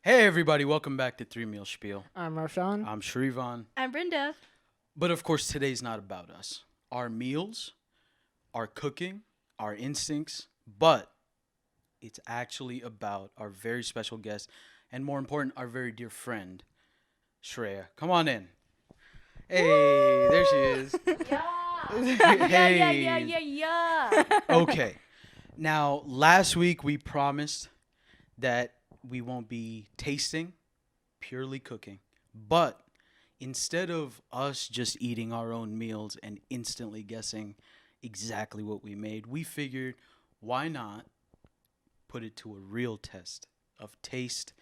Hey everybody, welcome back to Three Meal Spiel. I'm Roshan. I'm Srivan. I'm Vrinda. But of course, today's not about us. Our meals, our cooking, our instincts, but it's actually about our very special guest and more important, our very dear friend, Shreya. Come on in. Hey, there she is. Hey. Yeah. Okay. Now, last week we promised that we won't be tasting, purely cooking. But instead of us just eating our own meals and instantly guessing exactly what we made, we figured why not put it to a real test of taste,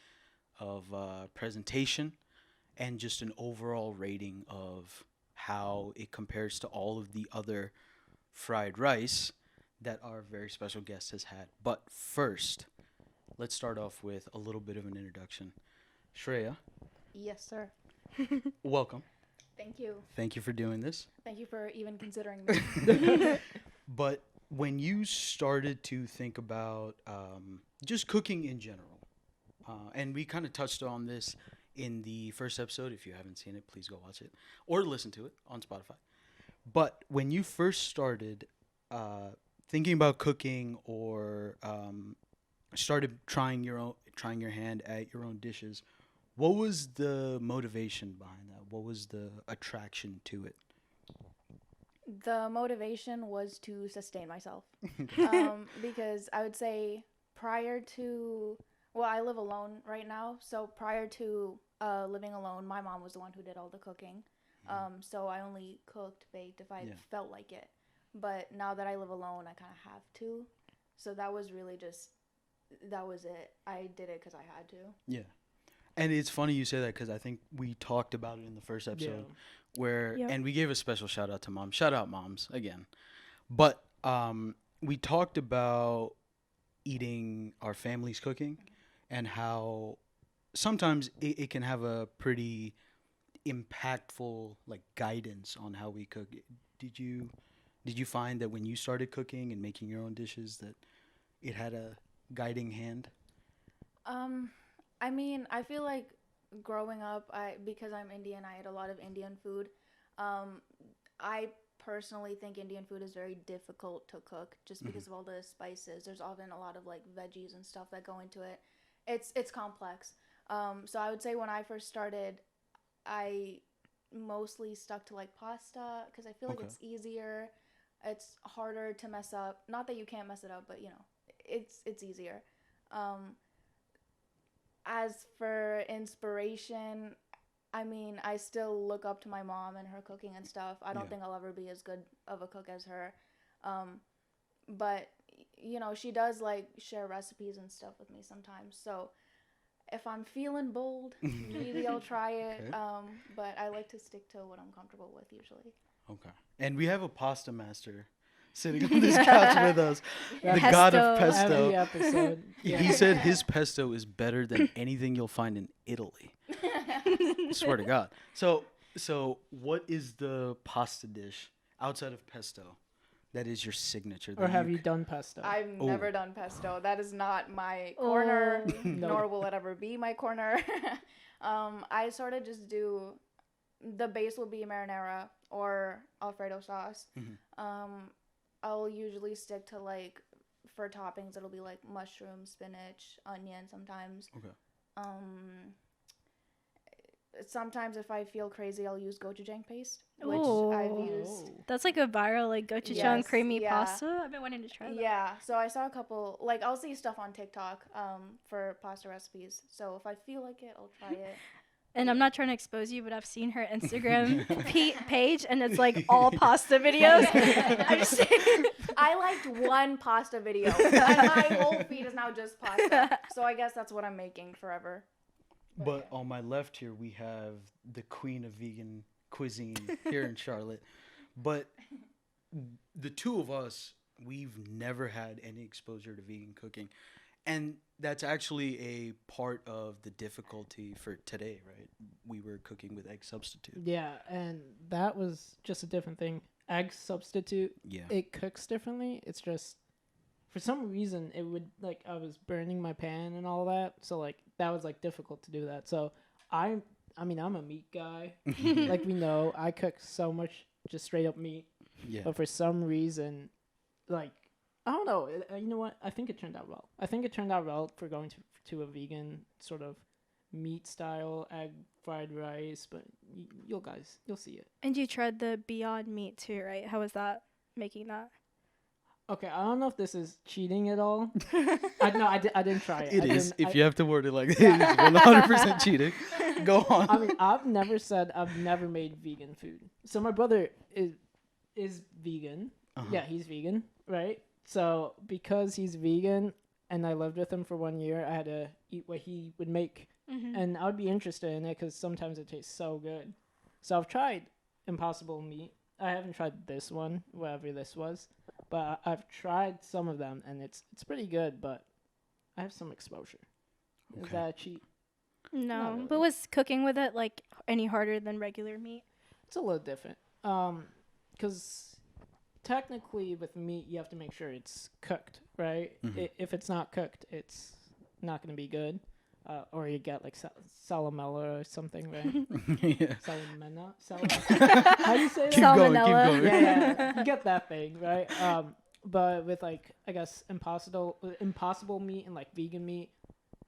of presentation, and just an overall rating of how it compares to all of the other fried rice that our very special guest has had. But first, let's start off with a little bit of an introduction. Shreya, Yes, sir. welcome. Thank you. Thank you for doing this. Thank you for even considering me. But when you started to think about just cooking in general, and we kind of touched on this in the first episode. If you haven't seen it, please go watch it or listen to it on Spotify. But when you first started thinking about cooking or started trying your hand at your own dishes, what was the motivation behind that? What was the attraction to it? The motivation was to sustain myself. Because I would say I live alone right now. So prior to living alone, my mom was the one who did all the cooking. So I only cooked, baked if I felt like it. But now that I live alone, I kind of have to. So that was really that was it. I did it because I had to. Yeah. And it's funny you say that because I think we talked about it in the first episode and we gave a special shout out to mom. Shout out moms again. But we talked about eating our family's cooking and how sometimes it can have a pretty impactful like guidance on how we cook. Did you find that when you started cooking and making your own dishes that it had a guiding hand? I mean, I feel like growing up, because I'm Indian, I ate a lot of Indian food. I personally think Indian food is very difficult to cook just because of all the spices. There's often a lot of like veggies and stuff that go into it. It's complex. So I would say when I first started, I mostly stuck to like pasta because I feel like it's easier. It's harder to mess up. Not that you can't mess it up, but it's easier. As for inspiration, I mean, I still look up to my mom and her cooking and stuff. I don't think I'll ever be as good of a cook as her. But, she does, like, share recipes and stuff with me sometimes. So if I'm feeling bold, maybe I'll try it. Okay. But I like to stick to what I'm comfortable with usually. Okay. And we have a pasta master sitting on this couch with us. The god of pesto. Every episode. He said his pesto is better than anything you'll find in Italy. I swear to God. So what is the pasta dish outside of pesto that is your signature? Or have you done pesto? I've never done pesto. That is not my corner, nor will it ever be my corner. I sort of just do, the base will be marinara or Alfredo sauce. I'll usually stick to like, for toppings, it'll be like mushroom, spinach, onion sometimes. Okay. Sometimes if I feel crazy, I'll use gochujang paste, which I've used. That's like a viral like gochujang creamy pasta. I've been wanting to try that. Yeah, so I saw a couple, like I'll see stuff on TikTok for pasta recipes. So if I feel like it, I'll try it. And I'm not trying to expose you, but I've seen her Instagram page, and it's like all pasta videos. I liked one pasta video, and my whole feed is now just pasta. So I guess that's what I'm making forever. But on my left here, we have the queen of vegan cuisine here in Charlotte. But the two of us, we've never had any exposure to vegan cooking. And that's actually a part of the difficulty for today, right? We were cooking with egg substitute. Yeah, and that was just a different thing. Egg substitute, it cooks differently. It's just for some reason it would like I was burning my pan and all that, so like that was like difficult to do that. So I mean I'm a meat guy. Like we know, I cook so much just straight up meat, Yeah. but for some reason, like I don't know. You know what? I think it turned out well. I think it turned out well for going to a vegan sort of meat style egg fried rice. But you'll see it. And you tried the Beyond Meat too, right? How was that making that? Okay, I don't know if this is cheating at all. I didn't try it. It I is. didn't- If you have to word it like this, it's 100% cheating. Go on. I mean, I've never made vegan food. So my brother is vegan. Uh-huh. Yeah, he's vegan, right? So because he's vegan and I lived with him for 1 year, I had to eat what he would make. Mm-hmm. And I would be interested in it because sometimes it tastes so good. So I've tried Impossible Meat. I haven't tried this one, whatever this was, but I've tried some of them, and it's pretty good. But I have some exposure. Is Okay. that a cheat? No, really. but was cooking with it like any harder than regular meat? It's a little different. Because technically with meat, you have to make sure it's cooked, right? Mhm. If it's not cooked, it's not going to be good. Or you get like salmonella or something, right? Yeah. Salmonella? How do you say that? Keep going. Keep Salmonella. going. Yeah, you get that thing, right? But with like, I guess impossible meat and like vegan meat,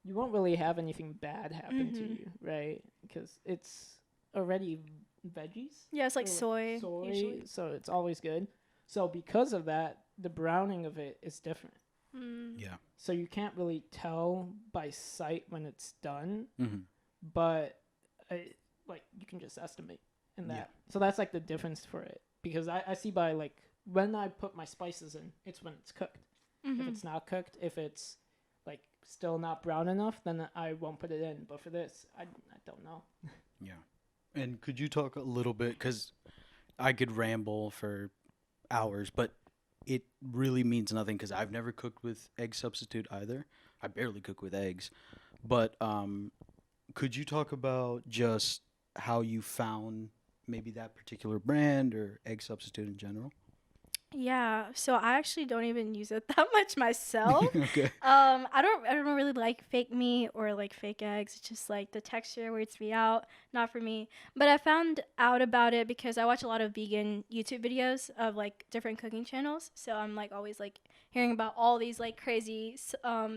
you won't really have anything bad happen to Mhm. you, right? Because it's already veggies. Yeah, it's like Or soy usually. so it's always good. So because of that, the browning of it is different. Mm. Yeah. So you can't really tell by sight when it's done, Mm-hmm. but like you can just estimate in that. Yeah. So that's like the difference for it, because I see by like when I put my spices in, it's when it's cooked. If Mhm. it's not cooked, if it's like still not brown enough, then I won't put it in. But for this, I don't know. Yeah. And could you talk a little bit, because I could ramble for hours, but it really means nothing because I've never cooked with egg substitute either. I barely cook with eggs. But could you talk about just how you found maybe that particular brand or egg substitute in general? Yeah, so I actually don't even use it that much myself. Okay. I don't really like fake meat or like fake eggs. It's just like the texture weirds me out. Not for me. But I found out about it because I watch a lot of vegan YouTube videos of like different cooking channels. So I'm like always like hearing about all these like crazy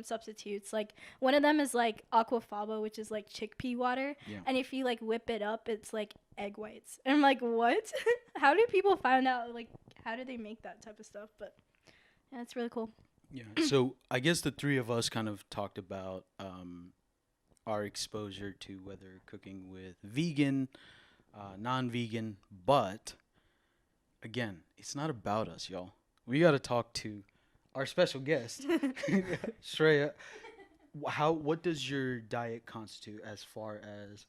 substitutes. Like one of them is like aquafaba, which is like chickpea water. Yeah. And if you like whip it up, it's like egg whites. And I'm like, what? How do people find out? Like, how do they make that type of stuff? But yeah, it's really cool. Yeah. So I guess the three of us kind of talked about our exposure to whether cooking with vegan, non-vegan, but again, it's not about us, y'all. We got to talk to our special guest, Shreya. What does your diet constitute as far as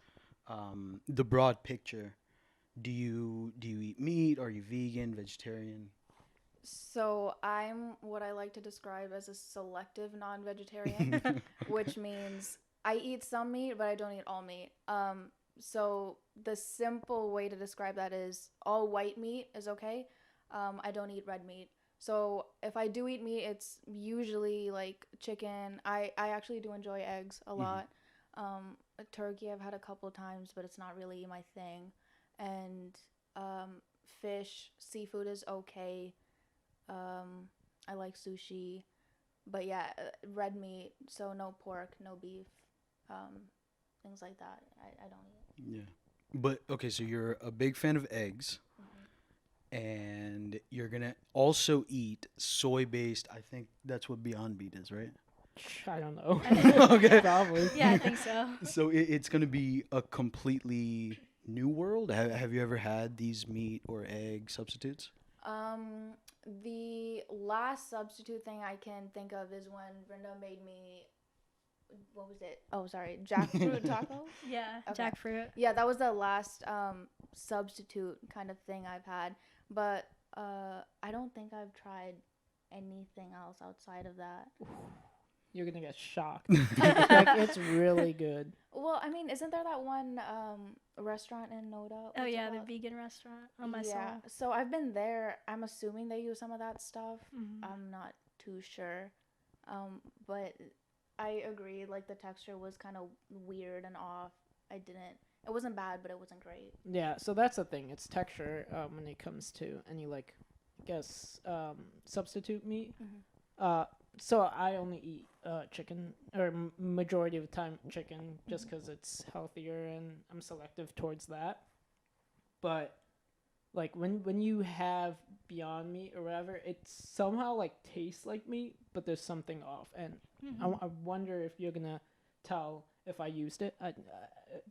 the broad picture? Do you eat meat? Are you vegan, vegetarian? So I'm what I like to describe as a selective non-vegetarian, which means I eat some meat, but I don't eat all meat. So the simple way to describe that is all white meat is okay. I don't eat red meat. So if I do eat meat, it's usually like chicken. I actually do enjoy eggs a lot. Turkey I've had a couple times, but it's not really my thing. And fish, seafood is okay. I like sushi, but yeah, red meat. So no pork, no beef, things like that. I don't eat. Yeah. But okay, so you're a big fan of eggs, and you're gonna also eat soy-based. I think that's what Beyond Meat is, right? I don't know. Okay. Probably. Yeah, I think so. So it's gonna be a completely new world. Have you ever had these meat or egg substitutes? The last substitute thing I can think of is when Vrinda made me, what was it? Oh, sorry, jackfruit taco. Yeah, Okay. jackfruit. Yeah, that was the last substitute kind of thing I've had. But I don't think I've tried anything else outside of that. You're gonna get shocked. Like it's really good. Well, I mean, isn't there that one restaurant in Noda? Oh What's it yeah, the called? vegan restaurant on my Yeah, soul. so I've been there. I'm assuming they use some of that stuff. Mhm. I'm not too sure. But I agree. Like the texture was kind of weird and off. I didn't. It wasn't bad, but it wasn't great. Yeah, so that's the thing. It's texture when it comes to any like, I guess substitute meat. Mhm. So I only eat chicken, or majority of the time chicken, just because it's healthier and I'm selective towards that. But like when you have Beyond Meat or whatever, it somehow like tastes like meat, but there's something off. And I wonder if you're gonna tell if I used it.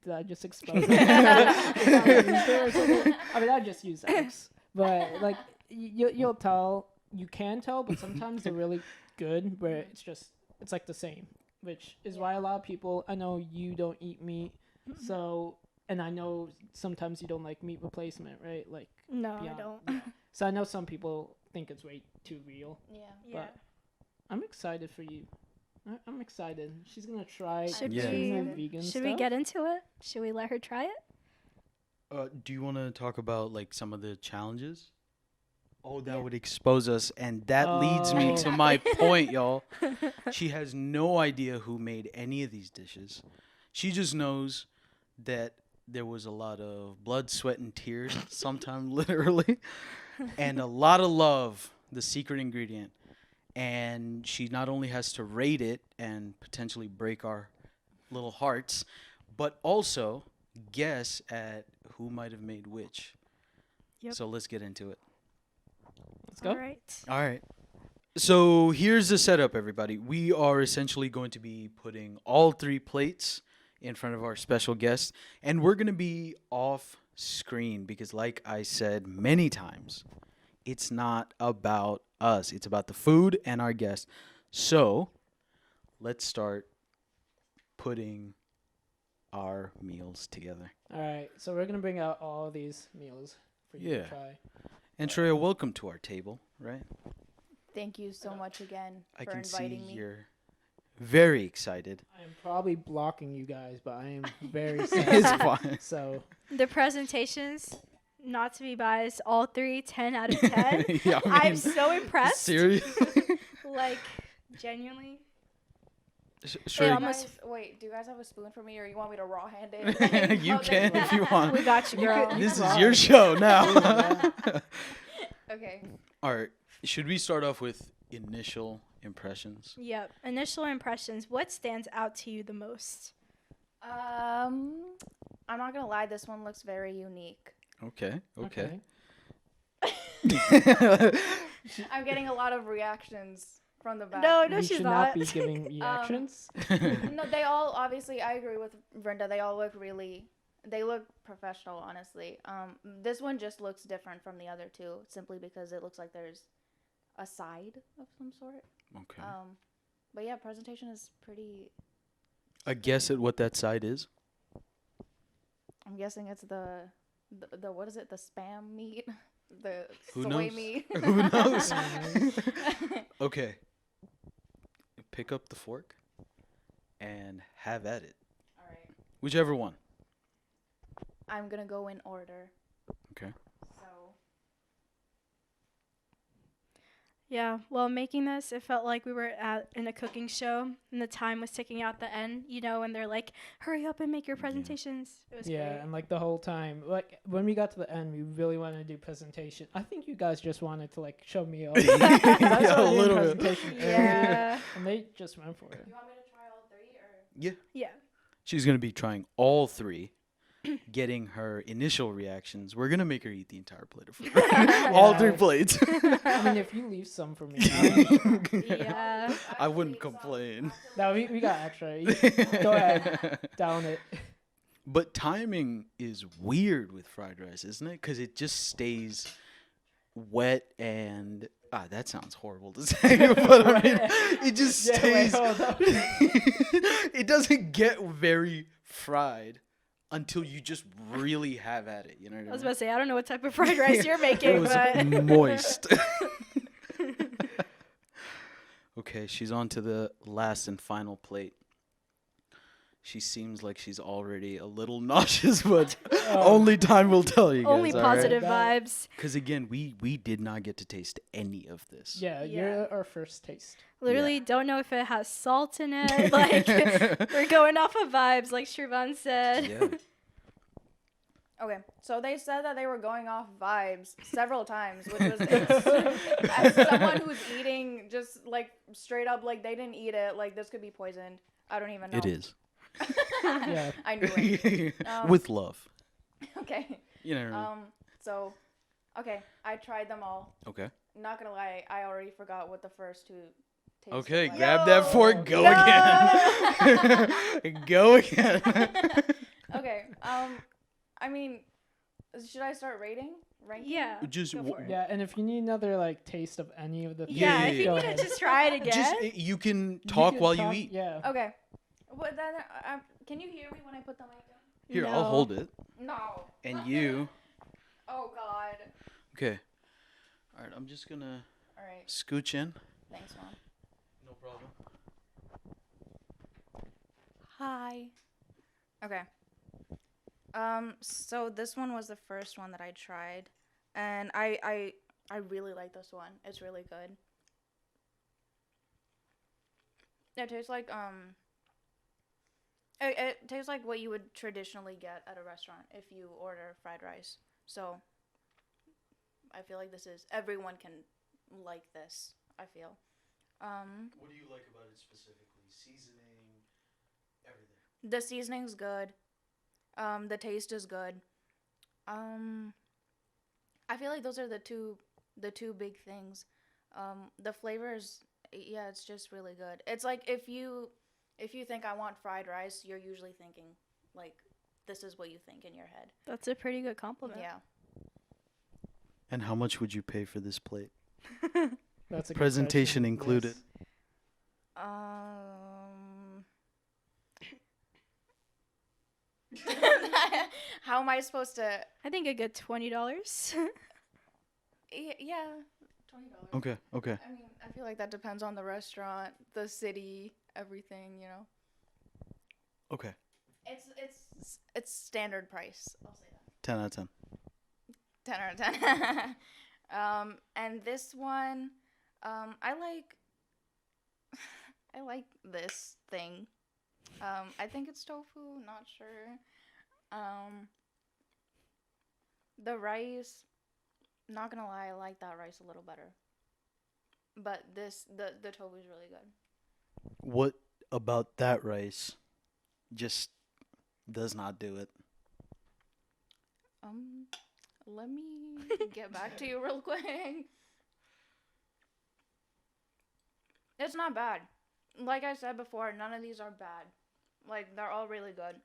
Did I just expose it? If I used it or something? I mean, I just use eggs, but like you'll tell. You can tell, but sometimes they're really good where it's like the same, which is why a lot of people, I know you don't eat meat, so, and I know sometimes you don't like meat replacement, right? Like No, Beyond, I don't. yeah. So I know some people think it's way too real. Yeah. Yeah. I'm excited for you. I'm excited. She's gonna try Should Yeah. the we vegan should stuff. we get into it? Should we let her try it? Do you want to talk about like some of the challenges? Oh, that Yeah. would expose us, and that leads me to Oh. my point, y'all. She has no idea who made any of these dishes. She just knows that there was a lot of blood, sweat, and tears, sometimes literally, and a lot of love, the secret ingredient. And she not only has to rate it and potentially break our little hearts, but also guess at who might have made which. Yep. So let's get into it. Let's go. All right. All right. So here's the setup, everybody. We are essentially going to be putting all 3 plates in front of our special guest, and we're going to be off screen because, like I said many times, it's not about us. It's about the food and our guests. So let's start putting our meals together. All right, so we're gonna bring out all of these meals for you Yeah. to try. And Shreya, welcome to our table, right? Thank you so much again I for can see inviting me. you're very excited. I am probably blocking you guys, but I am very It's sad. fine. So The presentations, not to be biased, all 3 10 out of 10. Yeah, I I'm mean, so impressed. seriously? Like, genuinely. Shreya, almost- Wait, do you guys have a spoon for me, or you want me to raw hand it? you Oh, can thank if you want. We got you, girl. This is Right. your show now. Okay. All right. Should we start off with initial impressions? Yep. Initial impressions. What stands out to you the most? I'm not gonna lie. This one looks very unique. Okay. Okay. I'm getting a lot of reactions from the back. No, You she's should not. not be giving reactions. No, they all obviously. I agree with Vrinda. They all look They look professional, honestly. This one just looks different from the other 2, simply because it looks like there's a side of some sort. Okay. But yeah, presentation is pretty. A guess at what that side is? I'm guessing it's the what is it? The spam meat, the Who soy knows? meat. Who knows? Okay. Pick up the fork and have at it. All right. Whichever one. I'm gonna go in order. Okay. So Yeah, well, making this, it felt like we were in a cooking show, and the time was ticking out the end, and they're like, hurry up and make your presentations. It was Yeah, great. and like the whole time, like when we got to the end, we really wanted to do presentation. I think you guys just wanted to like show me off. Yeah, a little bit. presentation Yeah. earlier, and they just went for it. you want me to try all 3 or? Yeah. Yeah. She's going to be trying all 3, getting her initial reactions. We're going to make her eat the entire plate of food. All 3 plates. I mean, if you leave some for me, Yeah. I wouldn't complain. no, we got extra. Go ahead, down it. But timing is weird with fried rice, isn't it? Because it just stays wet and that sounds horrible to say, but I mean, it just Yeah, wait, stays. hold up. It doesn't get very fried until you just really have at it. You know what I I was mean? about to say, I don't know what type of fried rice you're It making, was but. moist. Okay, she's on to the last and final plate. She seems like she's already a little nauseous, but Oh. only time will tell you guys. Only positive That- vibes. Because again, we did not get to taste any of this. Yeah, Yeah. you're our first taste. Literally don't know if it has salt in it. Like, we're going off of vibes, like Srivan said. Yeah. Okay, so they said that they were going off vibes several times, which was as someone who's eating just like straight up like they didn't eat it, like this could be poisoned. I don't even know. It is. Yeah. I knew it. With love. Okay. You know. So, okay, I tried them all. Okay. Not gonna lie, I already forgot what the first two tasted Okay, like. grab that fork. Go No! again. Go again. Okay. I mean, should I start rating? Ranking? Yeah. Just Go for it. Yeah, and if you need another like taste of any of the things, Yeah, Yeah, if you go need ahead. to just try it again. just you can You talk can while talk- you eat. Yeah. Okay. What then? Can you hear me when I put the mic down? Here, I'll No. hold it. No. And you. Oh God. Okay. All right, I'm just gonna All right. scooch in. Thanks, Mom. No problem. Hi. Okay. So this one was the first one that I tried, and I really like this one. It's really good. It tastes like it tastes like what you would traditionally get at a restaurant if you order fried rice. So I feel like everyone can like this, I feel. What do you like about it specifically? Seasoning, everything. The seasoning's good. The taste is good. I feel like those are the two big things. The flavors, yeah, it's just really good. It's like if you think I want fried rice, you're usually thinking like this is what you think in your head. That's a pretty good compliment. Yeah. And how much would you pay for this plate? That's a good Presentation question. included. Yes. How am I supposed to? I think a good $20. Yeah, $20. Okay. I mean, I feel like that depends on the restaurant, the city, everything. You know. Okay. It's standard price. I'll say that. 10 out of 10. 10 out of 10. And this one, I like this thing. I think it's tofu, not sure. The rice, not gonna lie, I like that rice a little better. But the tofu is really good. What about that rice just does not do it? Let me get back to you real quick. It's not bad. Like I said before, none of these are bad. Like, they're all really good.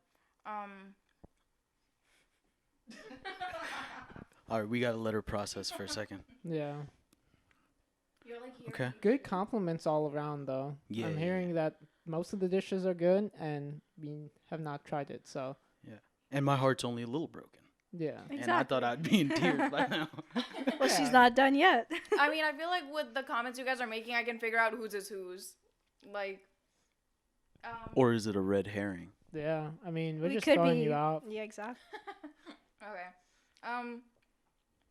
All right, we got to let her process for a second. Yeah. You're like here. Okay. Good compliments all around, though. Yeah, I'm yeah, hearing that most of the dishes are good, and we have not tried it. So, And my heart's only a little broken. yeah. And I thought I'd be in tears by now. Well, Yeah. she's not done yet. I mean, I feel like with the comments you guys are making, I can figure out whose is whose. Like, Or is it a red herring? Yeah. I mean, we're We just could throwing be- you out. Yeah, exactly. okay.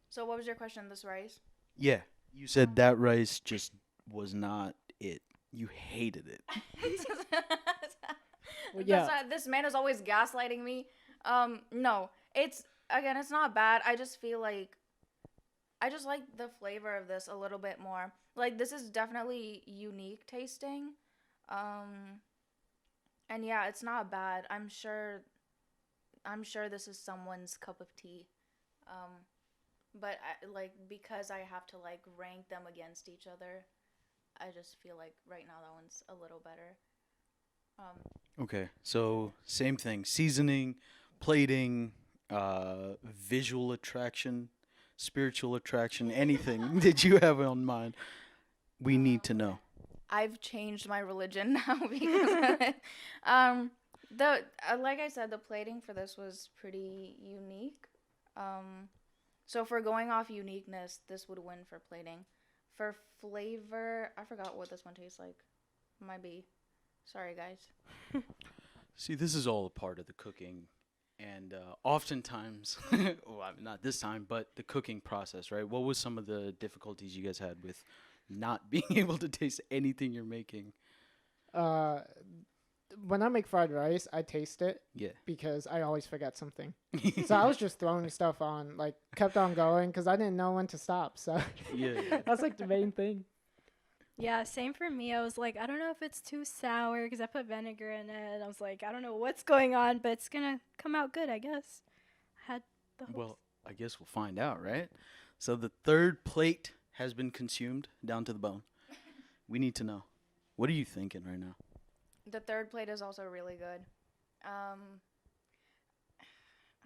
So what was your question? This rice? Yeah. You said that rice just was not it. You hated it. Well, yeah. This man is always gaslighting me. No, it's not bad. I just feel like I just like the flavor of this a little bit more. Like, this is definitely unique tasting. And yeah, it's not bad. I'm sure this is someone's cup of tea. But because I have to like rank them against each other, I just feel like right now that one's a little better. Okay. So, same thing. Seasoning, plating, visual attraction, spiritual attraction, anything that you have on mind, we need to know. I've changed my religion now because of it. Like I said, the plating for this was pretty unique. So if we're going off uniqueness, this would win for plating. For flavor, I forgot what this one tastes like. Might be. Sorry, guys. See, this is all a part of the cooking, and oftentimes, well, not this time, but the cooking process, right? What was some of the difficulties you guys had with not being able to taste anything you're making? Uh, when I make fried rice, I taste it Yeah. because I always forget something. So I was just throwing stuff on, like kept on going because I didn't know when to stop. So Yeah. that's like the main thing. Yeah, same for me. I was like, I don't know if it's too sour because I put vinegar in it. I was like, I don't know what's going on, but it's gonna come out good, I guess. I had the hopes. Well, I guess we'll find out, right? So the third plate has been consumed down to the bone. We need to know. What are you thinking right now? The third plate is also really good. I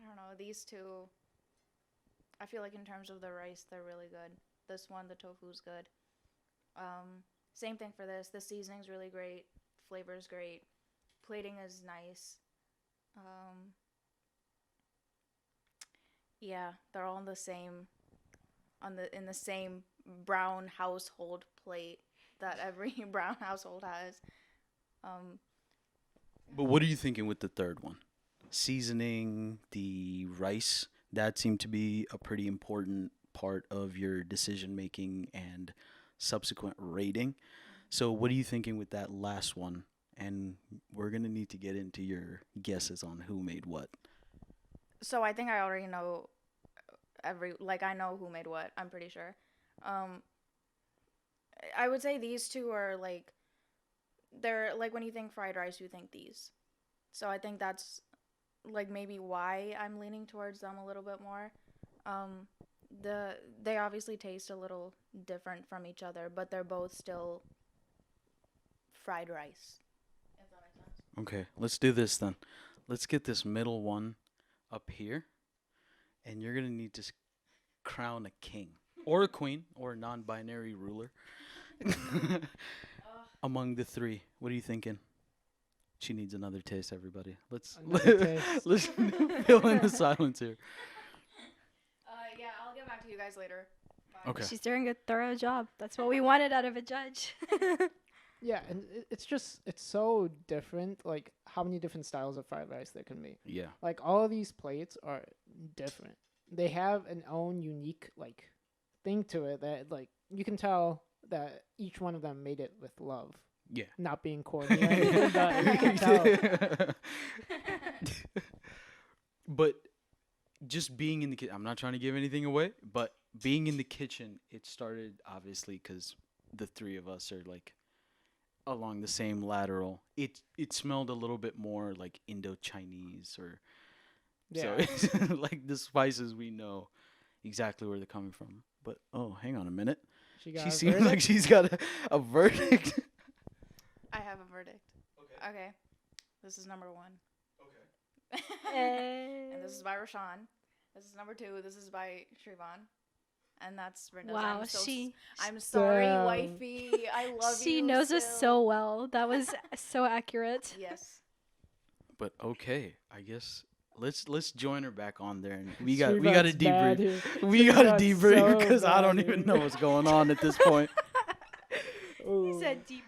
don't know, these two, I feel like in terms of the rice, they're really good. This one, the tofu's good. Same thing for this. The seasoning's really great. Flavor's great. Plating is nice. Yeah, they're all in the same brown household plate that every brown household has. But what are you thinking with the third one? Seasoning, the rice, that seemed to be a pretty important part of your decision making and subsequent rating. So what are you thinking with that last one? And we're going to need to get into your guesses on who made what. So I think I already know I know who made what, I'm pretty sure. I would say these two are like, they're like when you think fried rice, you think these. So I think that's like maybe why I'm leaning towards them a little bit more. They obviously taste a little different from each other, but they're both still fried rice. If that makes sense. Okay, let's do this then. Let's get this middle one up here. And you're going to need to crown a king or a queen or a non-binary ruler among the three. What are you thinking? She needs another taste, everybody. Let's let's fill in the silence here. Yeah, I'll get back to you guys later. Bye. Okay. She's doing a thorough job. That's what we wanted out of a judge. Yeah, and it's so different, like how many different styles of fried rice there can be. Yeah. Like all of these plates are different. They have an own unique like thing to it that like you can tell that each one of them made it with love. Yeah. Not being corny or anything, but you can tell. But just being in the kitchen, I'm not trying to give anything away, but being in the kitchen, it started obviously because the three of us are like along the same lateral. It smelled a little bit more like Indo-Chinese or Yeah. so it's like the spices we know exactly where they're coming from. But oh, hang on a minute. She She seems like she's got a verdict. I have a verdict. Okay. This is number 1. Hey. And this is by Roshan. This is number 2. This is by Srivan. And that's Vrinda's. Wow, I'm sorry, Damn. wifey. I love you. she knows us still. so well. That was so accurate. Yes. But okay, I guess let's join her back on there, and we got to debrief. We got to debrief because I don't even know what's going on at this point. He said debrief.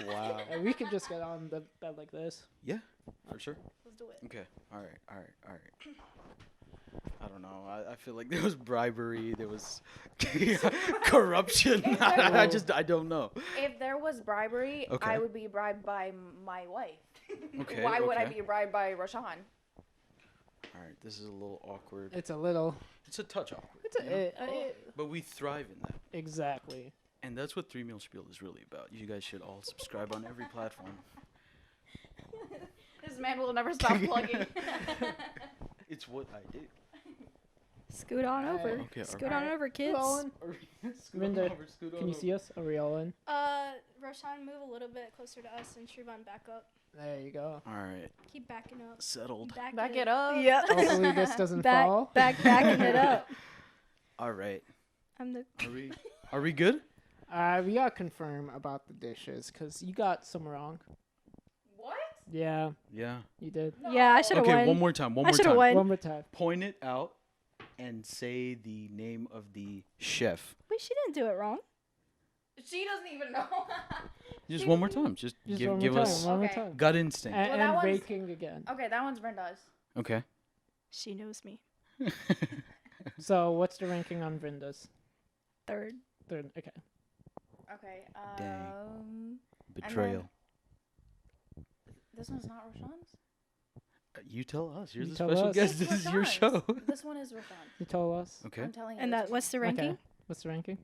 Wow. We could just get on the bed like this. Yeah, for sure. Let's do it. Okay. All right. I don't know. I feel like there was bribery. There was corruption. I don't know. If there was bribery, Okay. I would be bribed by my wife. Okay. Why would I okay. be bribed by Roshan? All right. This is a little awkward. It's a little. It's a touch awkward. It's you know? a, But we thrive in that. exactly. And that's what 3 Meal Spiel is really about. You guys should all subscribe on every platform. This man will never stop plugging. It's what I do. Scoot on over. Okay, Scoot alright. on over, kids. Vrinda, Can you see us? Are we all in? Roshan, move a little bit closer to us and Srivan back up. There you go. All right. Keep backing up. Settled. Back it up. Yeah. Hopefully this doesn't fall. Backing it up. All right. I'm the. Are we good? We gotta confirm about the dishes because you got some wrong. What? Yeah, Yeah. you did. Yeah, I should have Okay, won. one more time. One I more should have time. won. One more time. Point it out and say the name of the chef. Wait, she didn't do it wrong. She doesn't even know. Just one more time. Just Just give one give more us time. One more Okay. time. gut instinct. And, Well, that and one's- raking again. Okay, that one's Vrinda's. Okay. She knows me. So what's the ranking on Vrinda's? Third. Third. Okay. Okay. Dang. Betrayal. This one's not Roshan's. You tell us. You're You the tell special us. guest. It's This is your show. Roshan's. This one is Roshan's. You told us. Okay. I'm telling you. And this that is what's the Roshan's. ranking? Okay. What's the ranking?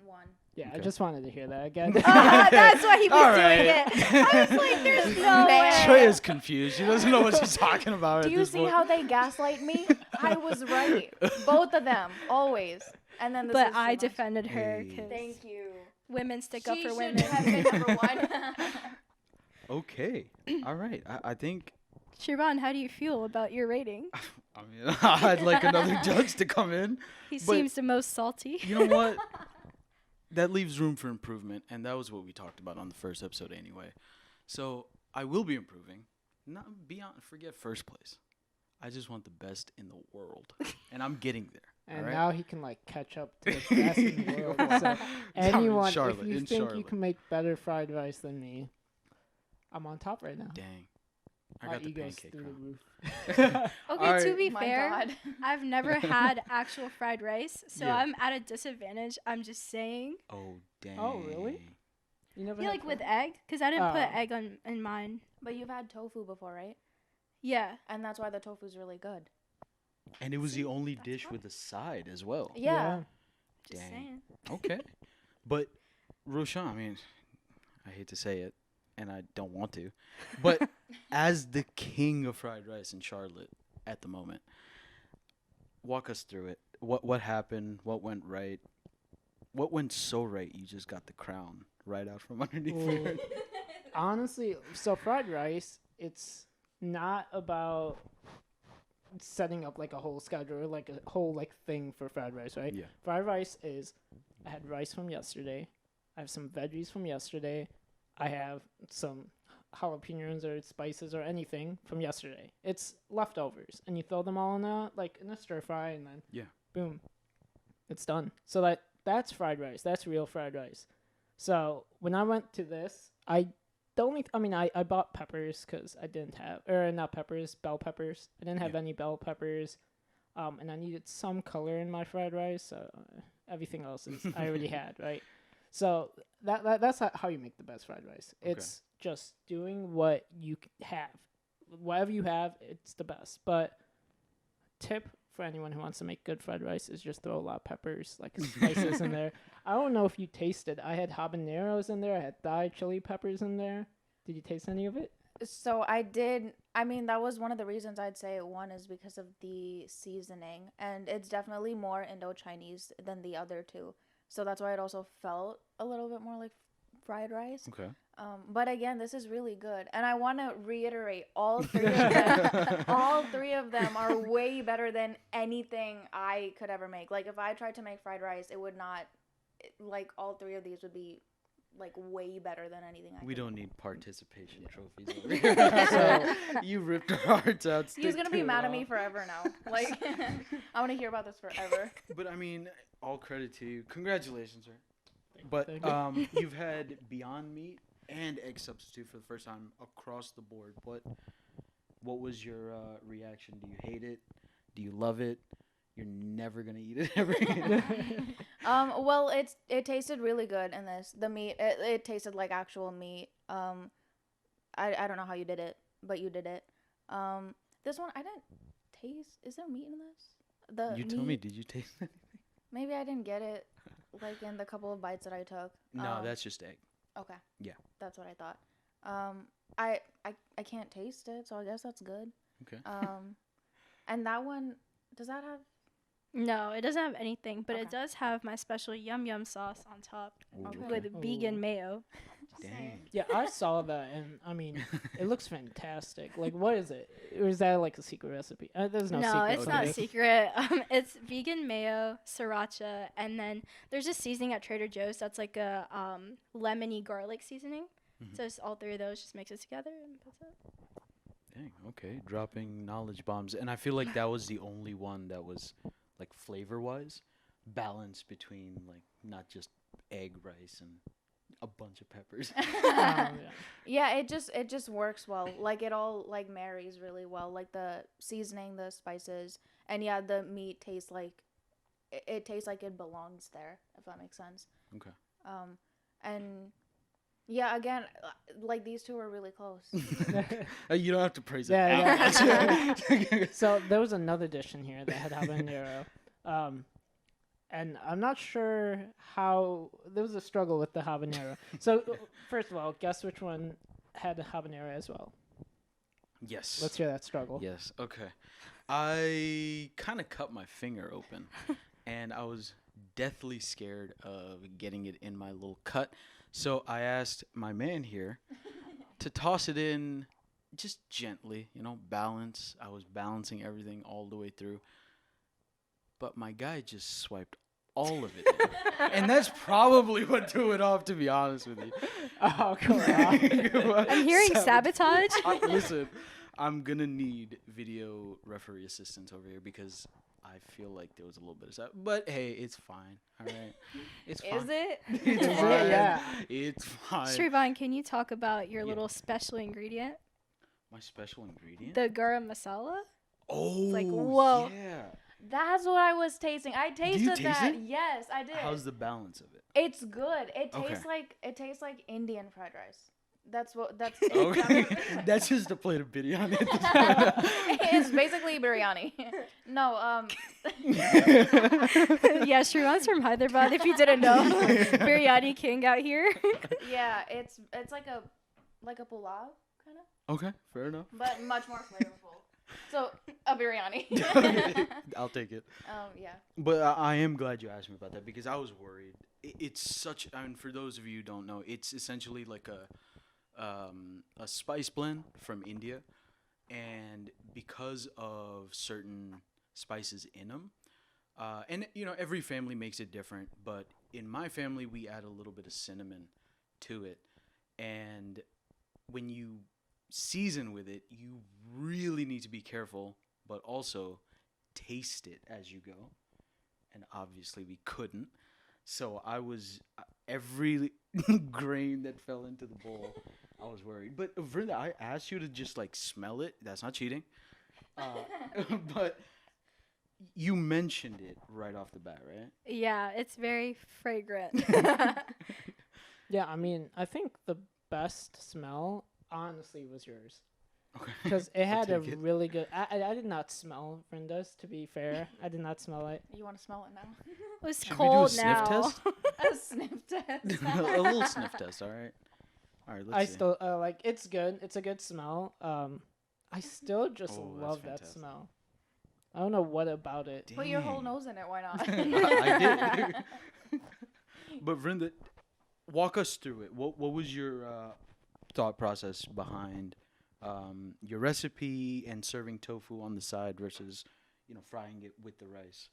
One. Yeah, I Okay. just wanted to hear that again. That's why he was All doing right. it. I was like, there's no way. Shreya's confused. She doesn't know what she's talking about. Do at you this see point. how they gaslight me? I was right. Both of them, always. And then this But is I Srivan. defended her Hey. because Thank you. women stick up She for should women. have been number one. Okay. All right. I think. Srivan, how do you feel about your rating? I mean, I'd like another judge to come in. He But- seems the most salty. You know what? That leaves room for improvement, and that was what we talked about on the first episode anyway. So I will be improving. Not beyond forget first place. I just want the best in the world, and I'm getting there. And all right? now he can like catch up to the best in the world. So anyone, Charlotte, if you in think you Charlotte. can make better fried rice than me, I'm on top right now. Dang, I My got the ego's pancake through crown. the roof. Okay, Alright. to be My fair, God. I've never had actual fried rice, so Yeah. I'm at a disadvantage. I'm just saying. Oh dang. Oh, really? You never Yeah, had like with fried- egg, because I didn't put Oh. egg on in mine. But you've had tofu before, right? Yeah. And that's why the tofu's really good. And it was the only That's dish why. with a side as well. Yeah. Just Dang. saying. Okay, but Roshan, I mean, I hate to say it, and I don't want to, but as the king of fried rice in Charlotte at the moment, walk us through it. What happened? What went right? What went so right? You just got the crown right out from underneath Ooh. your head. Honestly, so fried rice, it's not about setting up like a whole schedule or like a whole like thing for fried rice, right? Yeah. Fried rice is I had rice from yesterday. I have some veggies from yesterday. I have some jalapenos or spices or anything from yesterday. It's leftovers, and you throw them all in a stir fry, and then Yeah. boom, it's done. So that's fried rice. That's real fried rice. So when I went to this, I bought peppers because I didn't have, or not peppers, bell peppers. I didn't have Yeah. any bell peppers, and I needed some color in my fried rice. So everything else is I already had, right? So that's how you make the best fried rice. Okay. It's just doing what you have, whatever you have, it's the best. But tip for anyone who wants to make good fried rice is just throw a lot of peppers, like spices in there. I don't know if you tasted. I had habaneros in there. I had Thai chili peppers in there. Did you taste any of it? So I did. I mean, that was one of the reasons I'd say one is because of the seasoning, and it's definitely more Indo-Chinese than the other two. So that's why it also felt a little bit more like fried rice. Okay. But again, this is really good, and I want to reiterate all three of them. All three of them are way better than anything I could ever make. Like if I tried to make fried rice, it would not. Like all three of these would be like way better than anything I We could don't need participation trophies over here. So you ripped our hearts out. He's stick gonna to be it mad at all. me forever now. Like, I want to hear about this forever. But I mean, all credit to you. Congratulations, sir. But Thank you. you've had Beyond Meat and egg substitute for the first time across the board. What was your reaction? Do you hate it? Do you love it? You're never gonna eat it ever again. Well, it tasted really good in this. The meat, it tasted like actual meat. I don't know how you did it, but you did it. This one I didn't taste. Is there meat in this? The You tell me, did you taste it? Maybe I didn't get it, like in the couple of bites that I took. No, that's just egg. Okay. Yeah. That's what I thought. I can't taste it, so I guess that's good. Okay. And that one, does that have? No, it doesn't have anything, but it Okay. does have my special yum yum sauce on top Okay. with Ooh. vegan mayo. Just Dang. saying. Yeah, I saw that, and I mean, it looks fantastic. Like, what is it? Or is that like a secret recipe? There's no, No, secret. it's for not me. secret. It's vegan mayo, sriracha, and then there's a seasoning at Trader Joe's that's like a lemony garlic seasoning. Mhm. So just all three of those, just mix it together and that's it. Dang. Okay. Dropping knowledge bombs, and I feel like that was the only one that was like flavor-wise balanced between like not just egg, rice, and A bunch of peppers. Yeah. Yeah, it just works well. Like it all like marries really well. Like the seasoning, the spices, and yeah, the meat tastes like it tastes like it belongs there. If that makes sense. Okay. And yeah, again, like these two are really close. You don't have to praise it. Yeah, that much. So there was another dish in here that had habanero, and I'm not sure how there was a struggle with the habanero. So first of all, guess which one had a habanero as well? Yes. Let's hear that struggle. Yes. Okay. I kind of cut my finger open, and I was deathly scared of getting it in my little cut. So I asked my man here to toss it in just gently, balance. I was balancing everything all the way through. But my guy just swiped all of it in. And that's probably what threw it off, to be honest with you. Oh, come on. I'm hearing sabotage. Listen, I'm going to need video referee assistance over here because I feel like there was a little bit of stuff. But hey, it's fine. All right. It's fine. Is it? It's Is it? fine. Yeah. It's fine. Srivan, can you talk about your Yeah. little special ingredient? My special ingredient? The garam masala? Oh, like, whoa. yeah. That's what I was tasting. I tasted taste that. it? Yes, I did. How's the balance of it? It's good. It Okay. tastes like Indian fried rice. That's Okay. That's just a plate of biryani. It's basically biryani. No, Yeah, Srivan's from Hyderabad, if you didn't know. Biryani king out here. yeah, it's like a pulao kind of, Okay, fair enough. but much more flavorful. So a biryani. I'll take it. Yeah. But I am glad you asked me about that because I was worried. It's such. I mean, for those of you who don't know, it's essentially like a spice blend from India, and because of certain spices in them, and every family makes it different. But in my family, we add a little bit of cinnamon to it, and when you season with it, you really need to be careful, but also taste it as you go. And obviously, we couldn't. So I was every grain that fell into the bowl, I was worried. But Vrinda, I asked you to just like smell it. That's not cheating. But you mentioned it right off the bat, right? Yeah, it's very fragrant. Yeah, I mean, I think the best smell, honestly, was yours. Okay. Because it had a take it. really good. I did not smell Vrinda's, to be fair. I did not smell it. You want to smell it now? It's Should we do a cold sniff now. test? A sniff test. A little sniff test, all right? All right, let's I see. still like. It's good. It's a good smell. I still just Oh, that's love that fantastic. smell. I don't know what about it. Put your whole Dang. nose in it. Why not? I did. But Vrinda, walk us through it. What was your thought process behind your recipe and serving tofu on the side versus, frying it with the rice?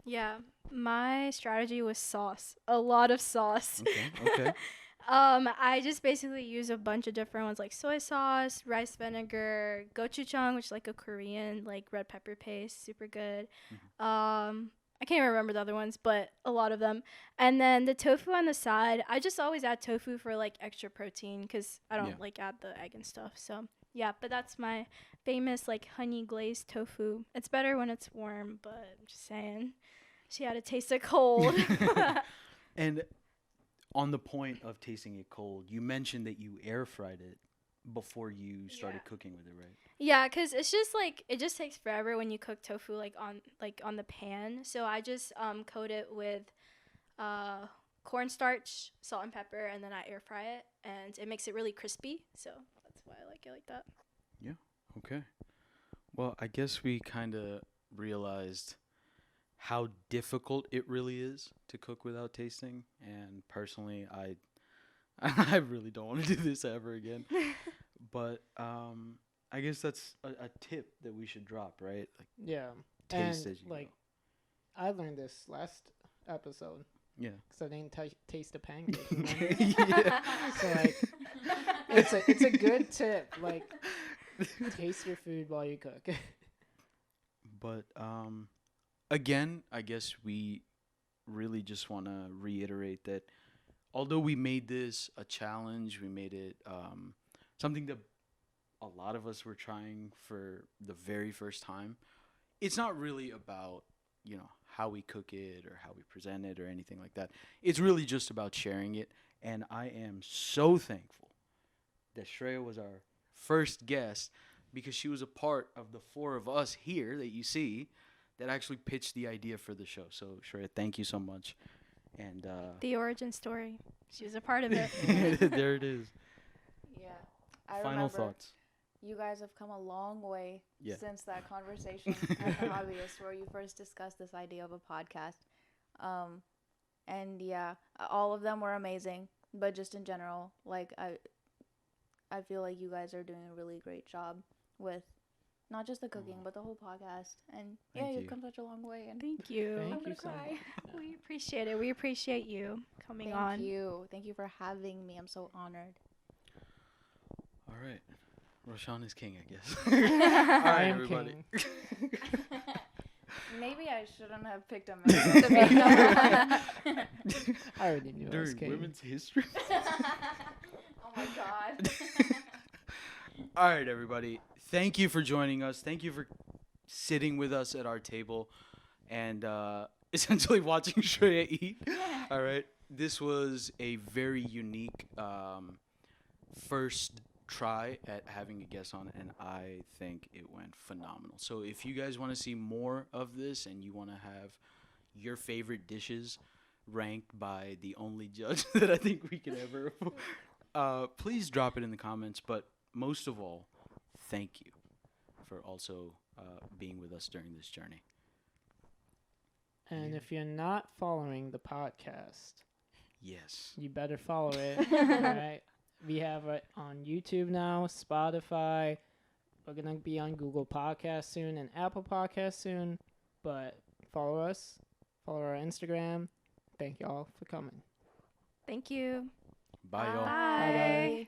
Yeah, my strategy was sauce. A lot of sauce. Okay. I just basically use a bunch of different ones like soy sauce, rice vinegar, gochujang, which is like a Korean like red pepper paste, super good. I can't remember the other ones, but a lot of them. And then the tofu on the side, I just always add tofu for like extra protein because I don't Yeah. like add the egg and stuff. So yeah, but that's my famous like honey glazed tofu. It's better when it's warm, but I'm just saying, she had to taste it cold. And on the point of tasting it cold, you mentioned that you air fried it before you started cooking with it, right? Yeah, cause it's just like it just takes forever when you cook tofu like on the pan. So I just coat it with cornstarch, salt and pepper, and then I air fry it, and it makes it really crispy. So that's why I like it like that. Okay. Well, I guess we kind of realized how difficult it really is to cook without tasting. And personally, I really don't want to do this ever again. But I guess that's a tip that we should drop, right? Like Yeah. taste And as you like, I learned this last episode go. Yeah. because I didn't taste a pancake. Yeah. So like, it's a good tip. Like, taste your food while you cook. But again, I guess we really just want to reiterate that although we made this a challenge, we made it something that a lot of us were trying for the very first time. It's not really about, how we cook it or how we present it or anything like that. It's really just about sharing it. And I am so thankful that Shreya was our first guest because she was a part of the four of us here that you see that actually pitched the idea for the show. So, Shreya, thank you so much. And The origin story. She was a part of it. there it is. Yeah. I Final remember thoughts. you guys have come a long way Yeah. since that conversation at the hobbyist where you first discussed this idea of a podcast. And yeah, all of them were amazing, but just in general, like I feel like you guys are doing a really great job with not just the cooking, but the whole podcast. And Thank yeah, you. you've come such a long way. And Thank you. Thank I'm you gonna so cry. much. We appreciate it. We appreciate you coming Thank on. you. Thank you for having me. I'm so honored. All right. Roshan is king, I guess. I All right, am everybody. king. Maybe I shouldn't have picked a man to be. I already knew I was During king. women's history. Oh my god. All right, everybody. Thank you for joining us. Thank you for sitting with us at our table and essentially watching Shreya eat. All right. This was a very unique first try at having a guest on, and I think it went phenomenal. So if you guys want to see more of this and you want to have your favorite dishes ranked by the only judge that I think we could ever please drop it in the comments. But most of all, thank you for also being with us during this journey. And Yeah. if you're not following the podcast, Yes. you better follow it. Alright? We have it on YouTube now, Spotify. We're going to be on Google Podcasts soon and Apple Podcasts soon. But follow us, follow our Instagram. Thank y'all for coming. Thank you. Bye, y'all. Bye. Bye.